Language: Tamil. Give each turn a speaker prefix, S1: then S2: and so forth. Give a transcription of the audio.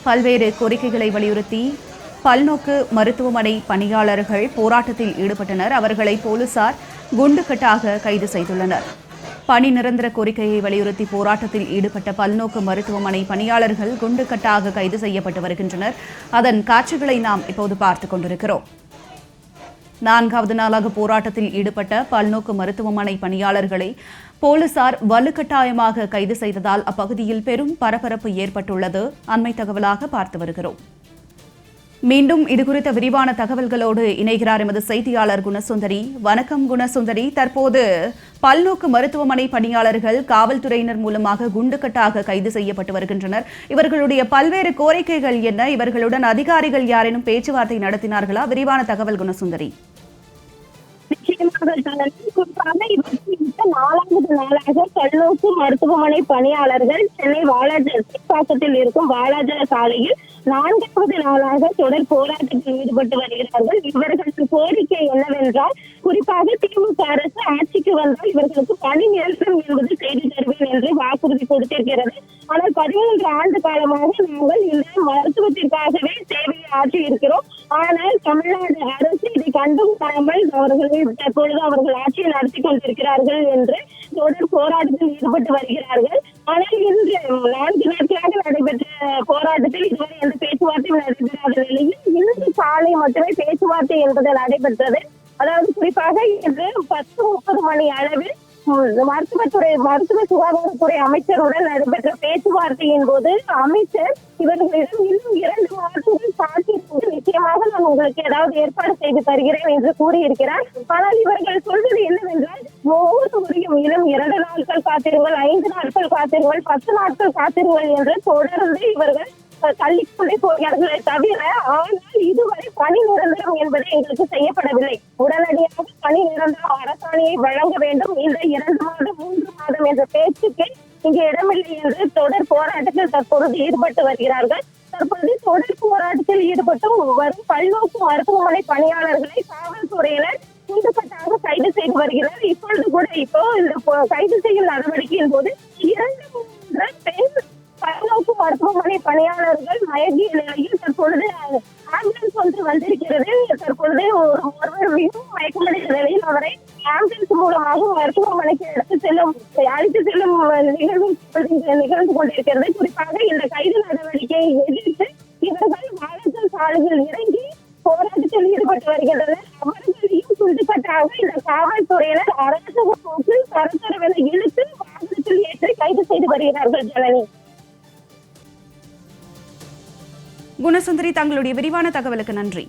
S1: பல்வேறு கோரிக்கைகளை வலியுறுத்தி பல்நோக்கு மருத்துவமனை பணியாளர்கள் போராட்டத்தில் ஈடுபட்டனர். அவர்களை போலீசார் குண்டுக்கட்டாக கைது செய்துள்ளனர். பணி நிரந்தர கோரிக்கையை வலியுறுத்தி போராட்டத்தில் ஈடுபட்ட பல்நோக்கு மருத்துவமனை பணியாளர்கள் குண்டுக்கட்டாக கைது செய்யப்பட்டு வருகின்றனர். அதன் காட்சிகளை நாம் இப்போது பார்த்துக் கொண்டிருக்கிறோம். 4வது நாளாக போராட்டத்தில் ஈடுபட்ட பல்நோக்கு மருத்துவமனை பணியாளர்களை போலீசார் வலுக்கட்டாயமாக கைது செய்ததால் அப்பகுதியில் பெரும் பரபரப்பு ஏற்பட்டுள்ளது. அண்மை தகவலாக பார்த்து வருகிறோம். மீண்டும் இதுகுறித்த விரிவான தகவல்களோடு இணைகிறார் எமது செய்தியாளர் குணசுந்தரி. வணக்கம் குணசுந்தரி. தற்போது பல்நோக்கு மருத்துவமனை பணியாளர்கள் காவல்துறையினர் மூலமாக குண்டுக்கட்டாக கைது செய்யப்பட்டு வருகின்றனர். இவர்களுடைய பல்வேறு கோரிக்கைகள் என்ன? இவர்களுடன் அதிகாரிகள் யாரேனும் பேச்சுவார்த்தை நடத்தினார்களா? விரிவான தகவல் குணசுந்தரி.
S2: குறிப்பாக 4வது நாளாக பல்நோக்கு மருத்துவமனை பணியாளர்கள் சென்னை வாலாஜாபாக்கத்தில் இருக்கும் வாலாஜா சாலையில் 4வது நாளாக தொடர் போராட்டத்தில் ஈடுபட்டு வருகிறார்கள். இவர்களின் கோரிக்கை என்னவென்றால், குறிப்பாக திமுக அரசு ஆட்சிக்கு வந்தால் இவர்களுக்கு பணி நிரந்தரம் என்பது செய்து தருவேன் என்று வாக்குறுதி கொடுத்திருக்கிறது. ஆனால் 13 ஆண்டு காலமாக நாங்கள் இந்த மருத்துவத்திற்காகவே சேவையை ஆற்றி இருக்கிறோம். ஆனால் தமிழ்நாடு அரசு இதை கண்டும் காணாமல் தற்பொழுது அவர்கள் ஆட்சியை நடத்தி கொண்டிருக்கிறார்கள் என்று தொடர் போராட்டத்தில் ஈடுபட்டு வருகிறார்கள். ஆனால் இன்று 4 நாட்களாக நடைபெற்ற போராட்டத்தில் இதுவரை எந்த பேச்சுவார்த்தையும் நடைபெறாத நிலையில் இன்று காலை மட்டுமே பேச்சுவார்த்தை என்பது நடைபெற்றது. அதாவது குறிப்பாக இன்று 10:30 மணி அளவில் மருத்துவ சுகாதாரத்துறை அமைச்சருடன் நடைபெற்ற பேச்சுவார்த்தையின் போது அமைச்சர் இவர்களிடம் இன்னும் 2 மாதங்கள் காத்திருந்து நிச்சயமாக நான் உங்களுக்கு ஏதாவது ஏற்பாடு செய்து தருகிறேன் என்று கூறியிருக்கிறார். ஆனால் இவர்கள் சொல்வது என்னவென்றால், ஒவ்வொரு முறையும் இன்னும் 2 நாட்கள் காத்திருங்கள், 5 நாட்கள் காத்திருங்கள், 10 நாட்கள் காத்திருங்கள் என்று தொடர்ந்து இவர்கள் தள்ளிக்கொண்டே போகிறார்களே தவிர, ஆனால் இதுவரை பணி நிரந்தரம் என்பது எங்களுக்கு செய்யப்படவில்லை. உடனடியாக பணி நிரந்தரம் அரசாணையை வழங்க வேண்டும். இந்த 2 மாதம் 3 மாதம் என்ற பேச்சுக்கு இங்கு இடமில்லை என்று தொடர் போராட்டத்தில் தற்பொழுது ஈடுபட்டு வருகிறார்கள். தற்போது தொடர் போராட்டத்தில் ஈடுபட்டு வரும் பல்நோக்கு மருத்துவமனை பணியாளர்களை காவல்துறையினர் குண்டுக்கட்டாக கைது செய்து வருகிறார். இப்பொழுது கூட இந்த கைது செய்யும் நடவடிக்கையின் போது 2-3 பெண் பல்நோக்கு மருத்துவமனை பணியாளர்கள் மயங்கிய நிலையில் தற்பொழுது ஆம்புலன்ஸ் ஒன்று வந்திருக்கிறது. தற்பொழுது ஒருவர் மிகவும் மயக்கமடைந்த நிலையில் அவரை ஆம்புலன்ஸ் மூலமாக மருத்துவமனைக்கு அழைத்து செல்லும் நிகழ்ந்து கொண்டிருக்கிறது. குறிப்பாக இந்த கைது நடவடிக்கையை எதிர்த்து இவர்கள் வாலாஜா சாலையில் இறங்கி போராட்டத்தில் ஈடுபட்டு வருகின்றனர். அவர்களையும் குண்டுக்கட்டாக இந்த காவல்துறையினர் அரசு போக்கு கருத்தரவென இழுத்து வாகனத்தில் ஏற்றி கைது செய்து வருகிறார்கள். ஜனனி.
S1: குணசுந்தரி, தங்களுடைய விரிவான தகவலுக்கு நன்றி.